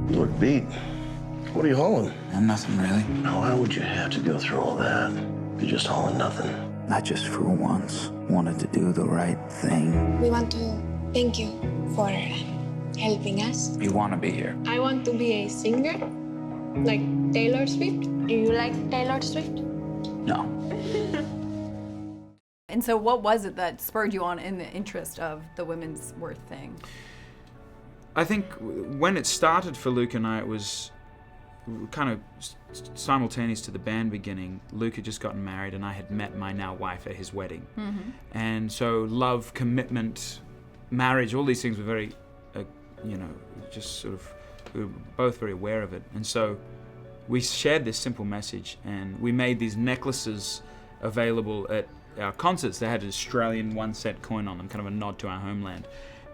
You look beat. What are you hauling? Nothing really. Now, why would you have to go through all that? You're just hauling nothing. I just for once wanted to do the right thing. We want to thank you for helping us. You want to be here. I want to be a singer, like Taylor Swift. Do you like Taylor Swift? No. And so what was it that spurred you on in the interest of the women's worth thing? I think when it started for Luke and I, it was kind of simultaneous to the band beginning. Luke had just gotten married and I had met my now wife at his wedding. Mm-hmm. And so love, commitment, marriage, all these things were very, just sort of, we were both very aware of it. And so we shared this simple message and we made these necklaces available at our concerts. They had an Australian 1-cent coin on them, kind of a nod to our homeland.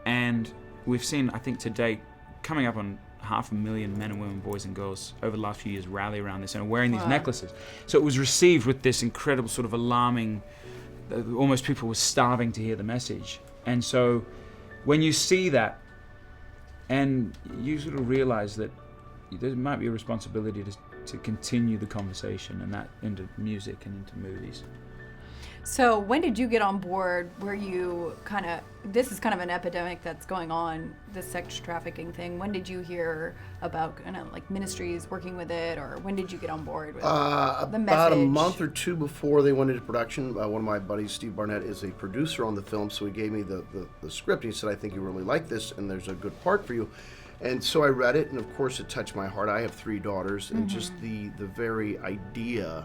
And we've seen, I think to date, coming up on 500,000 men and women, boys and girls over the last few years rally around this and are wearing these necklaces. So it was received with this incredible sort of alarming, almost people were starving to hear the message. And so when you see that and you sort of realize that there might be a responsibility to continue the conversation and that into music and into movies. So when did you get on board where you this is kind of an epidemic that's going on, this sex trafficking thing. When did you hear about like ministries working with it, or when did you get on board with the message? About a month or two before they went into production. One of my buddies, Steve Barnett, is a producer on the film, so he gave me the script. He said, I think you really like this and there's a good part for you. And so I read it, and of course it touched my heart. I have 3 daughters, and just the very idea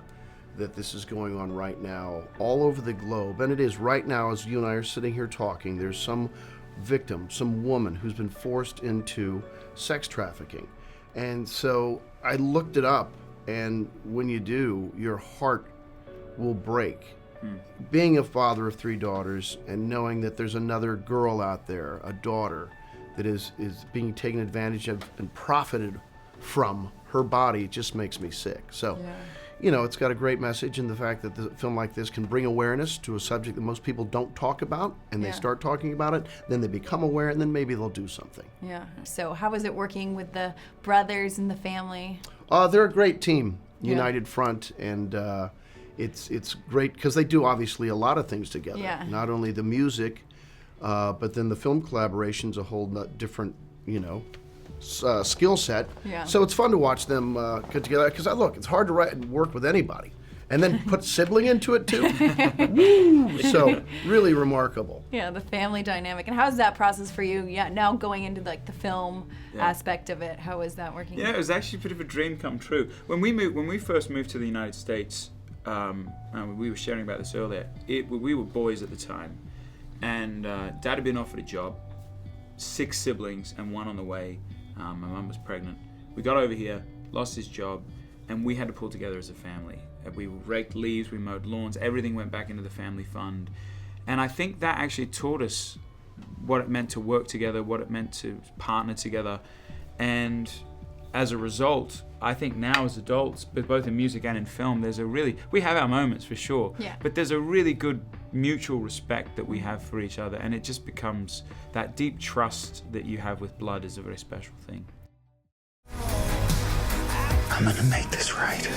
that this is going on right now all over the globe, and it is right now as you and I are sitting here talking, there's some victim, some woman who's been forced into sex trafficking. And so I looked it up, and when you do, your heart will break. Being a father of 3 daughters and knowing that there's another girl out there, a daughter, that is being taken advantage of and profited from her body, it just makes me sick. So. Yeah. It's got a great message in the fact that the film like this can bring awareness to a subject that most people don't talk about, and they start talking about it, then they become aware, and then maybe they'll do something. Yeah. So how was it working with the brothers and the family? They're a great team, United Front, and it's great because they do obviously a lot of things together. Yeah. Not only the music, but then the film collaboration's a whole different, skill set. Yeah. So it's fun to watch them get together because it's hard to write and work with anybody, and then put sibling into it too. Woo! So really remarkable. Yeah, the family dynamic. And how's that process for you? Yeah, now going into like the film aspect of it, how is that working? Yeah, it was actually a bit of a dream come true. When we first moved to the United States, and we were sharing about this earlier. We were boys at the time, and Dad had been offered a job, 6 siblings, and 1 on the way. My mum was pregnant. We got over here, lost his job, and we had to pull together as a family. We raked leaves, we mowed lawns, everything went back into the family fund. And I think that actually taught us what it meant to work together, what it meant to partner together. And as a result, I think now as adults, both in music and in film, we have our moments for sure, but there's a really good mutual respect that we have for each other, and it just becomes that deep trust that you have with blood is a very special thing. I'm gonna make this right.